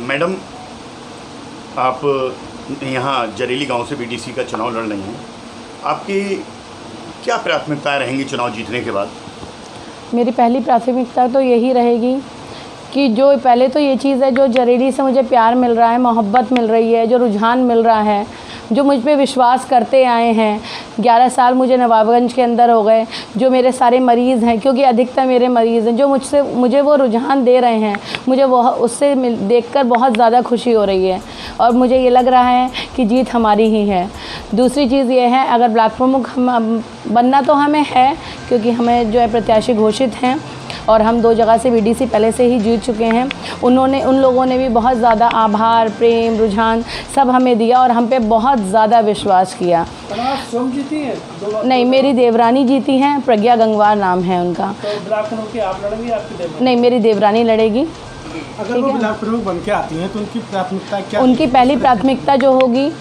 Madam, आप यहाँ जरेली गांव से बीडीसी का चुनाव लड़ रही हैं। आपकी क्या प्राथमिकताएं रहेंगी चुनाव जीतने के बाद? मेरी पहली प्राथमिकता तो यही रहेगी कि जो पहले तो ये चीज़ है, जो जरेली से मुझे प्यार मिल रहा है, मोहब्बत मिल रही है, जो रुझान मिल रहा है, जो मुझ पे विश्वास करते आए हैं। 11 साल मुझे नवाबगंज के अंदर हो गए। जो मेरे सारे मरीज़ हैं, क्योंकि अधिकतर मेरे मरीज़ हैं, जो मुझे वो रुझान दे रहे हैं, मुझे वो उससे देखकर बहुत ज़्यादा खुशी हो रही है और मुझे ये लग रहा है कि जीत हमारी ही है। दूसरी चीज़ ये है, अगर ब्लॉक प्रमुख हम बनना तो हमें है, क्योंकि हमें जो है प्रत्याशी घोषित हैं और हम 2 जगह से बीडीसी पहले से ही जीत चुके हैं। उन लोगों ने भी बहुत ज़्यादा आभार, प्रेम, रुझान सब हमें दिया और हम पे बहुत ज़्यादा विश्वास किया। स्वयं जीती हैं? नहीं, मेरी देवरानी जीती हैं, प्रज्ञा गंगवार नाम है उनका। तो ब्लॉक प्रमुख के आप लड़ेंगे, आपकी देवरानी? नहीं, मेरी देवरानी लड़ेगी। अगर वो ब्लॉक प्रमुख बन के आती हैं तो उनकी प्राथमिकता क्या? उनकी पहली प्राथमिकता जो होगी,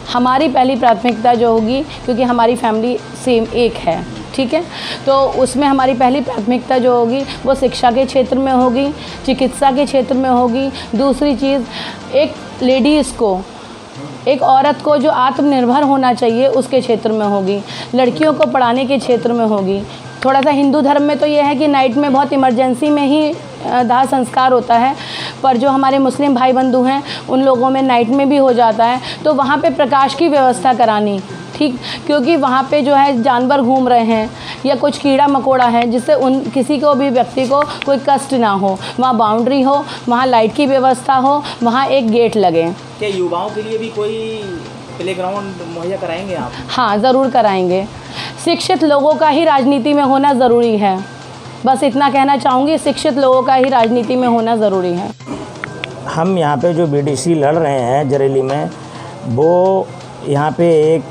हमारी पहली प्राथमिकता जो होगी, क्योंकि हमारी फैमिली सेम एक है, ठीक है, तो उसमें हमारी पहली प्राथमिकता जो होगी वो शिक्षा के क्षेत्र में होगी, चिकित्सा के क्षेत्र में होगी। दूसरी चीज़, एक लेडीज़ को, एक औरत को जो आत्मनिर्भर होना चाहिए उसके क्षेत्र में होगी, लड़कियों को पढ़ाने के क्षेत्र में होगी। थोड़ा सा हिंदू धर्म में तो ये है कि नाइट में बहुत इमरजेंसी में ही दाह संस्कार होता है, पर जो हमारे मुस्लिम भाई बंधु हैं उन लोगों में नाइट में भी हो जाता है, तो वहाँ पे प्रकाश की व्यवस्था करानी, ठीक, क्योंकि वहाँ पे जो है जानवर घूम रहे हैं या कुछ कीड़ा मकोड़ा है, जिससे किसी को भी व्यक्ति को कोई कष्ट ना हो। वहाँ बाउंड्री हो, वहाँ लाइट की व्यवस्था हो, वहाँ एक गेट लगे। क्या युवाओं के लिए भी कोई प्लेग्राउंड मुहैया कराएंगे आप? हाँ, ज़रूर कराएंगे। शिक्षित लोगों का ही राजनीति में होना ज़रूरी है, बस इतना कहना चाहूँगी, शिक्षित लोगों का ही राजनीति में होना ज़रूरी है। हम यहाँ पे जो बीडीसी लड़ रहे हैं जरेली में, वो यहाँ पे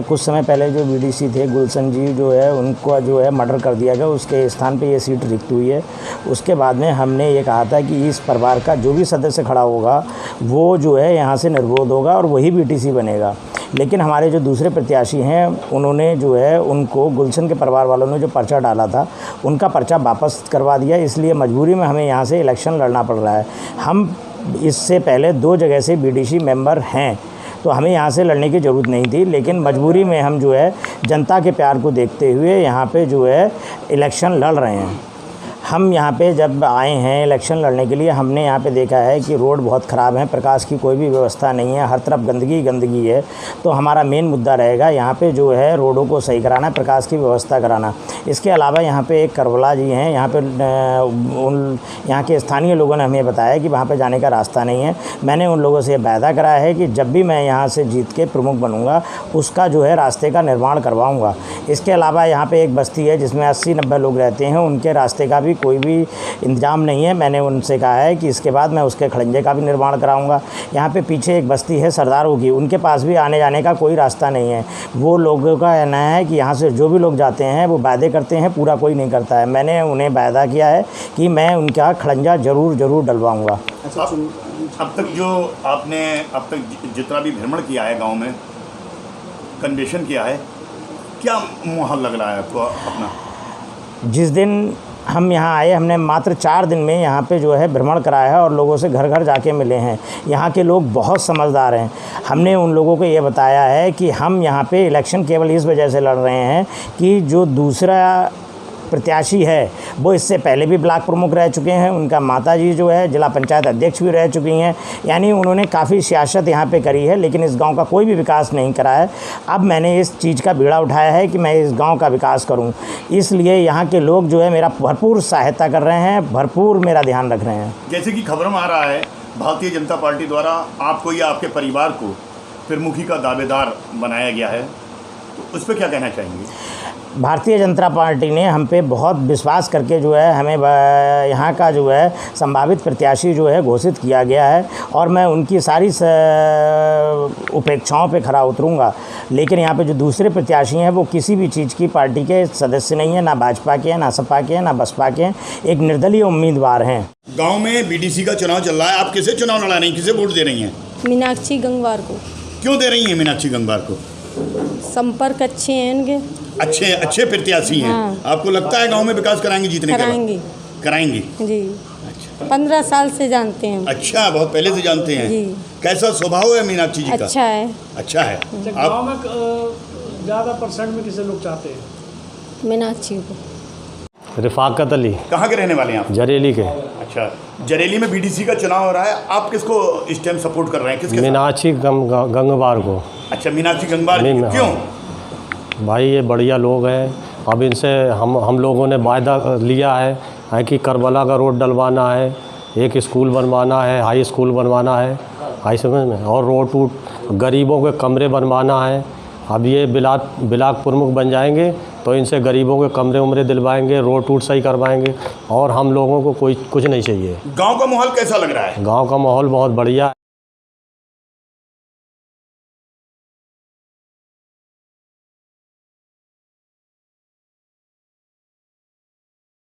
कुछ समय पहले जो बीडीसी थे गुलशन जी जो है, उनको जो है मर्डर कर दिया गया, उसके स्थान पे ये सीट रिक्त हुई है। उसके बाद में हमने ये कहा था कि इस परिवार का जो भी सदस्य खड़ा होगा वो जो है यहाँ से निर्विरोध होगा और वही बीडीसी बनेगा। लेकिन हमारे जो दूसरे प्रत्याशी हैं उन्होंने जो है, उनको गुलशन के परिवार वालों ने जो पर्चा डाला था उनका पर्चा वापस करवा दिया, इसलिए मजबूरी में हमें यहाँ से इलेक्शन लड़ना पड़ रहा है। हम इससे पहले 2 जगह से बीडीसी मेंबर हैं, तो हमें यहाँ से लड़ने की ज़रूरत नहीं थी, लेकिन मजबूरी में हम जो है जनता के प्यार को देखते हुए यहाँ पे जो है इलेक्शन लड़ रहे हैं। हम यहाँ पे जब आए हैं इलेक्शन लड़ने के लिए, हमने यहाँ पे देखा है कि रोड बहुत ख़राब है, प्रकाश की कोई भी व्यवस्था नहीं है, हर तरफ गंदगी गंदगी है। तो हमारा मेन मुद्दा रहेगा यहाँ पे जो है रोडों को सही कराना, प्रकाश की व्यवस्था कराना। इसके अलावा यहाँ पे एक करवला जी हैं, यहाँ पे यहाँ के स्थानीय लोगों ने हमें बताया कि वहाँ पे जाने का रास्ता नहीं है। मैंने उन लोगों से वायदा कराया है कि जब भी मैं यहाँ से जीत के प्रमुख बनूँगा उसका जो है रास्ते का निर्माण करवाऊँगा। इसके अलावा यहाँ पर एक बस्ती है जिसमें 80-90 लोग रहते हैं, उनके रास्ते का भी कोई भी इंतजाम नहीं है। मैंने उनसे कहा है कि इसके बाद मैं उसके खड़ंजे का भी निर्माण कराऊंगा। यहाँ पे पीछे एक बस्ती है सरदारों की, उनके पास भी आने जाने का कोई रास्ता नहीं है। वो लोगों का कहना है कि यहाँ से जो भी लोग जाते हैं वो वादे करते हैं, पूरा कोई नहीं करता है। मैंने उन्हें वायदा किया है कि मैं उनका खड़ंजा ज़रूर डलवाऊँगा। अब तक जो आपने अब तक जितना भी भ्रमण किया है, गाँव में कन्वेंशन किया है, क्या माहौल लग रहा है आपको अपना? जिस दिन हम यहाँ आए, हमने मात्र 4 दिन में यहाँ पे जो है भ्रमण कराया है और लोगों से घर घर जाके मिले हैं। यहाँ के लोग बहुत समझदार हैं। हमने उन लोगों को ये बताया है कि हम यहाँ पे इलेक्शन केवल इस वजह से लड़ रहे हैं कि जो दूसरा प्रत्याशी है वो इससे पहले भी ब्लॉक प्रमुख रह चुके हैं, उनका माताजी जो है जिला पंचायत अध्यक्ष भी रह चुकी हैं, यानी उन्होंने काफ़ी सियासत यहाँ पे करी है, लेकिन इस गांव का कोई भी विकास नहीं करा है। अब मैंने इस चीज़ का बीड़ा उठाया है कि मैं इस गांव का विकास करूं, इसलिए यहाँ के लोग जो है मेरा भरपूर सहायता कर रहे हैं, भरपूर मेरा ध्यान रख रहे हैं। जैसे कि खबर में आ रहा है भारतीय जनता पार्टी द्वारा आपको या आपके परिवार को प्रमुखी का दावेदार बनाया गया है, तो उस पर क्या कहना चाहेंगे? भारतीय जनता पार्टी ने हम पे बहुत विश्वास करके जो है हमें यहाँ का जो है संभावित प्रत्याशी जो है घोषित किया गया है और मैं उनकी सारी उपेक्षाओं पे खरा उतरूँगा। लेकिन यहाँ पे जो दूसरे प्रत्याशी हैं वो किसी भी चीज़ की पार्टी के सदस्य नहीं है, ना भाजपा के हैं, ना सपा के हैं, ना बसपा के हैं, एक निर्दलीय उम्मीदवार हैं। गाँव में बीडीसी का चुनाव चल रहा है, आप किसे चुनाव लड़ा रही हैं, किसे वोट दे रही हैं? मीनाक्षी गंगवार को। क्यों दे रही हैं मीनाक्षी गंगवार को? संपर्क अच्छे हैं इनके, अच्छे प्रत्याशी हैं। हाँ। आपको लगता है गांव में विकास कराएंगे जीतने के बाद? कराएंगे। कराएंगी? जी। अच्छा 15 साल से जानते हैं। अच्छा, बहुत पहले से जानते हैं। जी। कैसा स्वभाव है मीनाक्षी जी का? अच्छा है। अच्छा है। गाँव आप में ज़्यादा परसेंट में किसे लोग चाहते हैं? मीनाक्षी को। रफ़ाकत अली, कहाँ के रहने वाले हैं आप? जरेली के। अच्छा, जरेली में बीडीसी का चुनाव हो रहा है, आप किसको इस टाइम सपोर्ट कर रहे हैं? किसके साथ? मीनाक्षी गंगवार को। अच्छा, मीनाक्षी गंगवार जी, हाँ। क्यों? भाई ये बढ़िया लोग हैं। अब इनसे हम लोगों ने वायदा लिया है कि करबला का रोड डलवाना है, एक स्कूल बनवाना है, हाई स्कूल बनवाना है, हाई समझ में, और रोड टूट गरीबों के कमरे बनवाना है। अब ये ब्लाक प्रमुख बन जाएंगे तो इनसे गरीबों के कमरे उमरे दिलवाएंगे, रोड टूट सही करवाएंगे, और हम लोगों को कुछ नहीं चाहिए। गांव का माहौल कैसा लग रहा है? गांव का माहौल बहुत बढ़िया है।